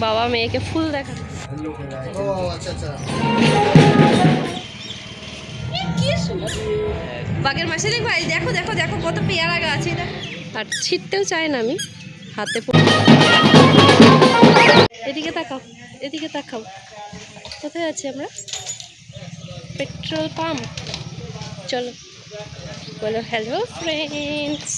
বাবা মেয়েকে ফুল দেখা। ও আচ্ছা আচ্ছা। বাগের মাসে দেখো, দেখো দেখো দেখো কত পেয়ারা গাছ এটা। আর ছিটতেও চাই না আমি, হাতে এদিকে তাকাও, এদিকে তাকাও। কোথায় আছি আমরা? Petrol pump. চলো বলো হ্যালো ফ্রেন্ডস,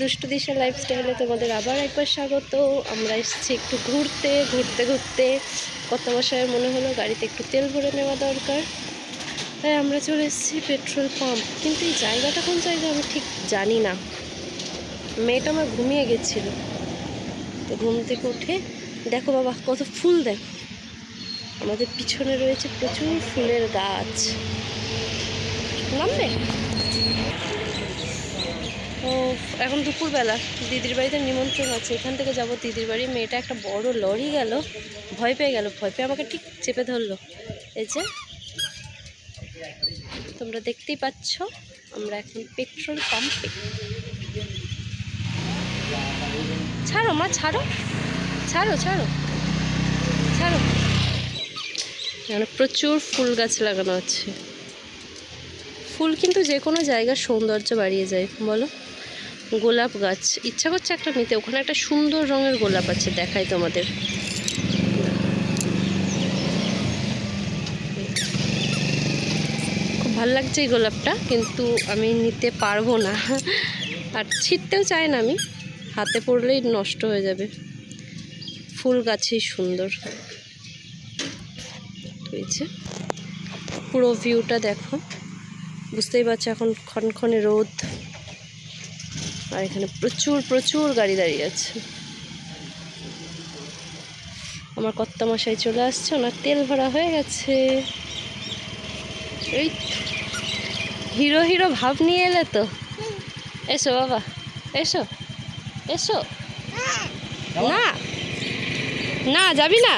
দুষ্টু দিশা লাইফস্টাইলে তোমাদের আবার একবার স্বাগত। আমরা এসেছি একটু ঘুরতে ঘুরতে ঘুরতে। কত বছরের মনে হলো গাড়িতে একটু তেল ভরে নেওয়া দরকার, তাই আমরা চলে এসেছি পেট্রোল পাম্প। কিন্তু এই জায়গাটা কোন জায়গা আমি ঠিক জানি না। মেয়েটা আমার ঘুমিয়ে গেছিল, তো ঘুম থেকে উঠে দেখো বাবা কত ফুল দেখো। আমাদের পিছনে রয়েছে প্রচুর ফুলের গাছ। নামবে? ও এখন দুপুরবেলা দিদির বাড়িতে নিমন্ত্রণ আছে, এখান থেকে যাব দিদির বাড়ি। মেয়েটা একটা বড় লরি গেল, ভয় পেয়ে গেল, ভয় পেয়ে আমাকে ঠিক চেপে ধরলো। এই যে তোমরা দেখতেই পাচ্ছ আমরা এখন পেট্রোল পাম্পে। ছাড়ো মা, ছাড়ো ছাড়ো ছাড়ো ছাড়ো। এখানে প্রচুর ফুল গাছ লাগানো আছে। ফুল কিন্তু যে কোনো জায়গার সৌন্দর্য বাড়িয়ে যায় বলো। গোলাপ গাছ ইচ্ছা করছে একটা নিতে, ওখানে একটা সুন্দর রঙের গোলাপ আছে, দেখাই তোমাদের। খুব ভালো লাগছে এই গোলাপটা, কিন্তু আমি নিতে পারবো না, আর ছিটতেও চাই না আমি, হাতে পড়লেই নষ্ট হয়ে যাবে। ফুল গাছই সুন্দর হয়েছে। পুরো ভিউটা দেখো, বুঝতেই পারছো এখন ক্ষণক্ষণে রোদ, আর এখানে প্রচুর প্রচুর গাড়ি দাঁড়িয়ে আছে। আমার কর্তামশাই চলে আসছে, ওনার তেল ভরা হয়ে গেছে। এই হিরো হিরো ভাব নিয়ে এলে তো। এসো বাবা, এসো এসো। না না, যাবি না,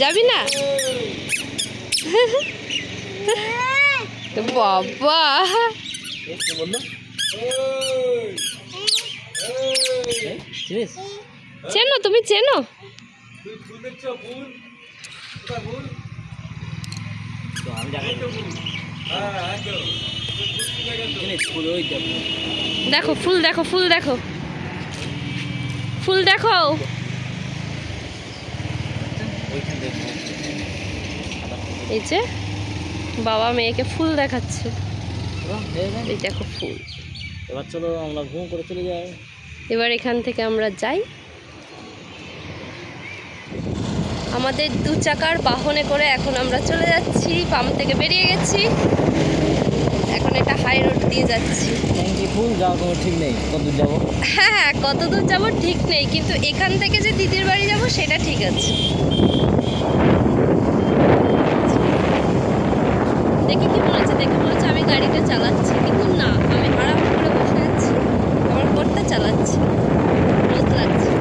যাবি না। বাবা চেনো, তুমি চেনো? দেখো ফুল, দেখো ফুল, দেখো ফুল, দেখো। এই যে বাবা মেয়েকে ফুল দেখাচ্ছে, এই দেখো ফুল। এবার চলো আমরা ঘুম করে চলে যাই। এবার এখান থেকে আমরা যাই আমাদের 2 চাকার বাহনে করে। এখন আমরা চলে যাচ্ছি, পাম্প থেকে বেরিয়ে গেছি, এখন এটা হাই রোড দিয়ে যাচ্ছি। ফুল যাওয়া কোনো ঠিক নেই, কতদূর যাবো? হ্যাঁ কত দূর যাবো ঠিক নেই, কিন্তু এখান থেকে যে দিদির বাড়ি যাব সেটা ঠিক আছে। দেখে কি মনে হচ্ছে, দেখে মনে হচ্ছে আমি গাড়িটা চালাচ্ছি, কিন্তু না, আমি আরাম করে বসে আছি, আমার কর্তা চালাচ্ছি। রোদ লাগছে,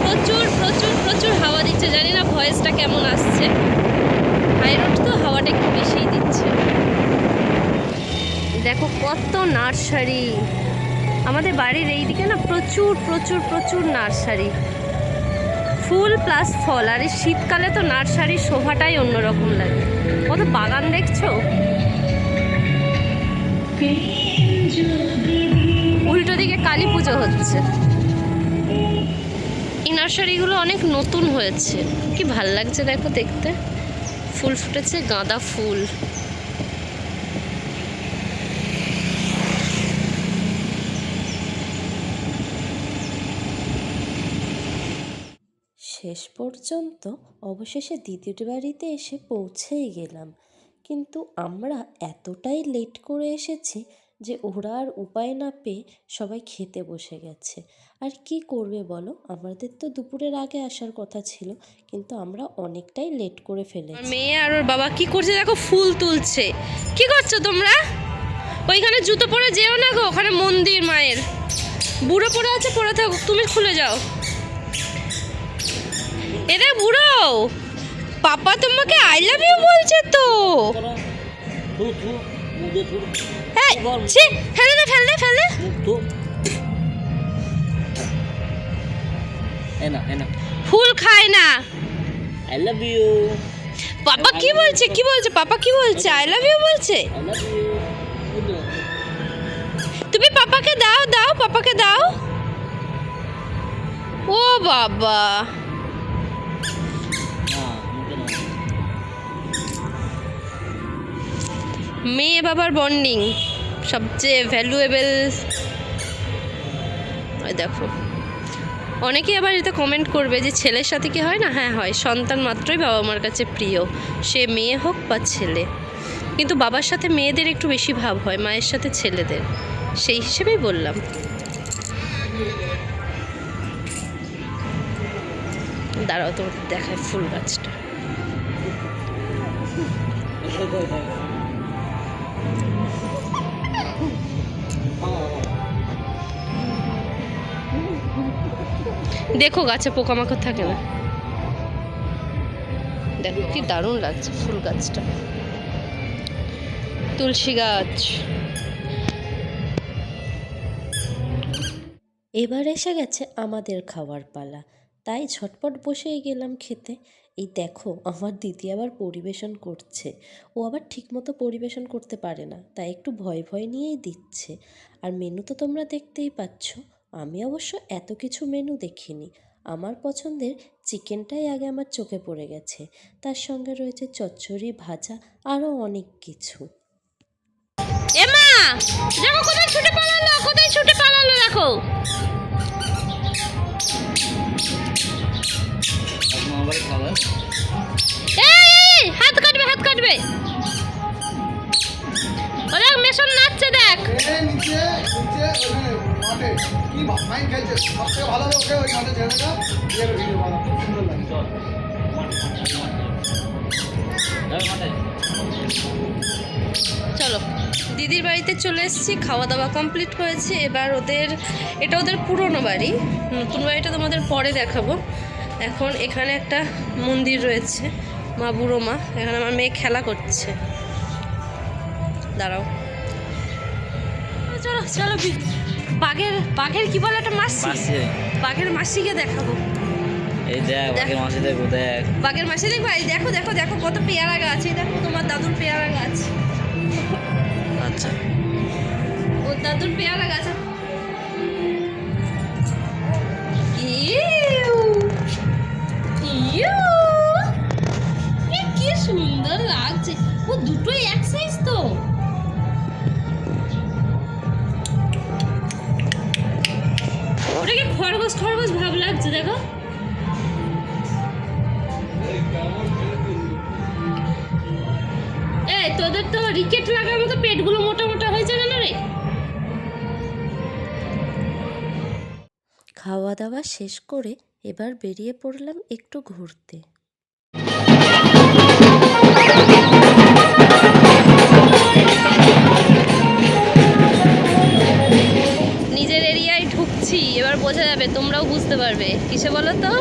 প্রচুর প্রচুর প্রচুর হাওয়া দিচ্ছে। জানি না ভয়েসটা কেমন আসছে, হাই রোড তো হাওয়াটা একটু বেশিই দিচ্ছে। দেখো কত নার্সারি, আমাদের বাড়ির এইদিকে না প্রচুর প্রচুর প্রচুর নার্সারি, ফুল প্লাস ফল। আর এই শীতকালে তো নার্সারির শোভাটাই অন্যরকম লাগে। কত বাগান দেখছো, উল্টো দিকে কালী পুজো হচ্ছে। এই নার্সারিগুলো অনেক নতুন হয়েছে, কি ভাল লাগছে দেখো দেখতে। ফুল ফুটেছে, গাঁদা ফুল। শেষ পর্যন্ত অবশেষে দিদির বাড়িতে এসে পৌঁছেই গেলাম, কিন্তু আমরা এতটাই লেট করে এসেছি যে ওরা আর উপায় না পেয়ে সবাই খেতে বসে গেছে। আর কি করবে বলো, আমাদের তো দুপুরের আগে আসার কথা ছিল, কিন্তু আমরা অনেকটাই লেট করে ফেলেছি। মেয়ে আর ওর বাবা কি করছে দেখো, ফুল তুলছে। কি করছো তোমরা? ওইখানে জুতো পরে যেও না গো, ওখানে মন্দির মায়ের। বুড়ো পরে আছে, পরে থাকো, তুমি খুলে যাও। এরে বুড়ো, পাপা তোমাকে আই লাভ ইউ বলছে তো। ফেলে দে, ফেলে দে, ফেলে। এ না ফুল খায় না। আই লাভ ইউ, পাপা কি বলছে, কি বলছে, পাপা কি বলছে, আই লাভ ইউ বলছে। I love you. তুমি পাপাকে দাও, দাও পাপাকে দাও। ও বাবা, মেয়ে বাবার বন্ডিং সবচেয়ে ভ্যালুয়েবল। ওই দেখো, অনেকেই আবার এটা কমেন্ট করবে যে ছেলের সাথে কি হয় না, হ্যাঁ হয়, সন্তান মাত্রই বাবা মার কাছে প্রিয়, সে মেয়ে হোক বা ছেলে। কিন্তু বাবার সাথে মেয়েদের একটু বেশি ভাব হয়, মায়ের সাথে ছেলেদের, সেই হিসেবেই বললাম। দাঁড়াও তোমাদের দেখায় ফুল গাছটা। দেখো গাছে পোকামাকড় থাকে না, দেখো কি দারুণ লাগছে ফুল গাছটা। তুলসী গাছ। এবার এসে গেছে আমাদের খাওয়ার পালা, তাই ঝটপট বসেই গেলাম খেতে। এই দেখো আমার দিদি আবার পরিবেশন করছে, ও আবার ঠিকমতো পরিবেশন করতে পারে না, তাই একটু ভয় ভয় নিয়েই দিচ্ছে। আর মেনু তো তোমরা দেখতেই পাচ্ছ। আমি অবশ্য এত কিছু মেনু দেখিনি, আমার পছন্দের চিকেনটাই আগে আমার চোখে পড়ে গেছে, তার সঙ্গে রয়েছে চচ্চড়ি, ভাজা, আরও অনেক কিছু। এমা দেখো কোথায় ছুটে পালালো, কোথায় ছুটে পালালো দেখো। এই হাত কাটবে, হাত কাটবে। ও দেখ মেশন নাচছে, দেখ। নিচে নিচে ওখানে মাঠে কি মাইন খেলছে, সবথেকে ভালো হবে ওকে ওই মাঠে ছেড়ে দাও, দিয়ে ভিডিও বানাও, খুব সুন্দর লাগে। চলো, দিদির বাড়িতে চলে এসেছি, খাওয়া দাওয়া কমপ্লিট করেছি। এবার এটা ওদের পুরনো বাড়ি, নতুন বাড়িটা তোমাদের পরে দেখাবো। এখন এখানে একটা মন্দির রয়েছে, মা বুড়ো মা, এখানে আমার মেয়ে খেলা করছে। দাঁড়াও, চলো চলো, বাঘের কি বলে একটা মাসি, বাঘের মাসিকে দেখাবো। এই দেখ বাঘের মাসি, দেখো দেখ বাঘের মাসি দেখবো। এই দেখো দেখো দেখো কত পেয়ারা গাছ, এই দেখো তোমার দাদুর পেয়ারা গাছ। আচ্ছা ওর দাদুর পেয়ারা গাছ। ইউ ইউ, কি সুন্দর লাগছে। ও দুটোই এক সাইজ তো। ওটাকে খরগোশ খরগোশ ভাব লাগছে, দেখো। এই তোদের তো রিকেট লাগার মতো পেটগুলো মোটা মোটা হয়েছে কেন রে? খাওয়া দাওয়া শেষ করে এবার বেরিয়ে পড়লাম একটু ঘুরতে। নিজের এরিয়ায় ঢুকছি, এবার বোঝা যাবে, তোমরাও বুঝতে পারবে। কিসে বলো তো,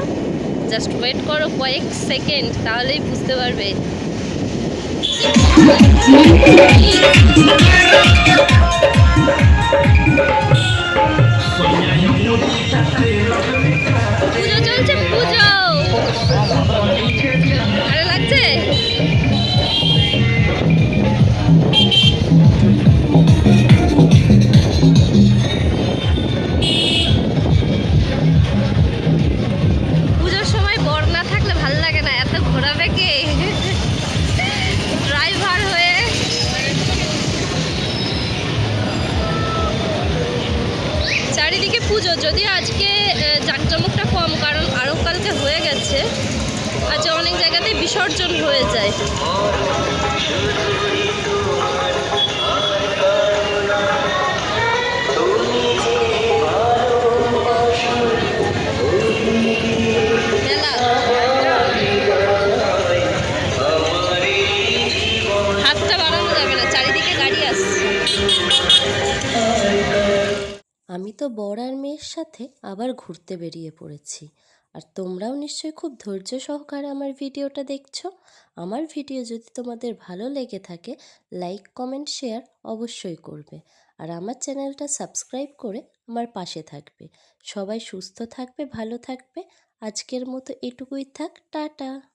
জাস্ট ওয়েট করো কয়েক সেকেন্ড, তাহলেই বুঝতে পারবে। পুজো চলছে, পুজো। ভালো লাগছে। পুজোর সময় বর না থাকলে ভালো লাগে না, এত ঘোরাবে কে ড্রাইভার হয়ে। চারিদিকে পুজো, যদিও আজকে জাঁকজমকটা কম, কারণ আরও কালকে হয়ে গেছে। আজ অনেক জায়গাতেই বিসর্জন হয়ে যায়। মেলা, হাতটা বাড়ানো যাবে না, চারিদিকে গাড়ি আসছে। আমি তো বর আর মেয়ের সাথে আবার ঘুরতে বেরিয়ে পড়েছি। আর তোমরাও নিশ্চয়ই খুব ধৈর্য সহকারে আমার ভিডিওটা দেখছো। আমার ভিডিও যদি তোমাদের ভালো লেগে থাকে, লাইক কমেন্ট শেয়ার অবশ্যই করবে। আর আমার চ্যানেলটা সাবস্ক্রাইব করে আমার পাশে থাকবে। সবাই সুস্থ থাকবে, ভালো থাকবে। আজকের মতো এটুকুই থাক, টাটা।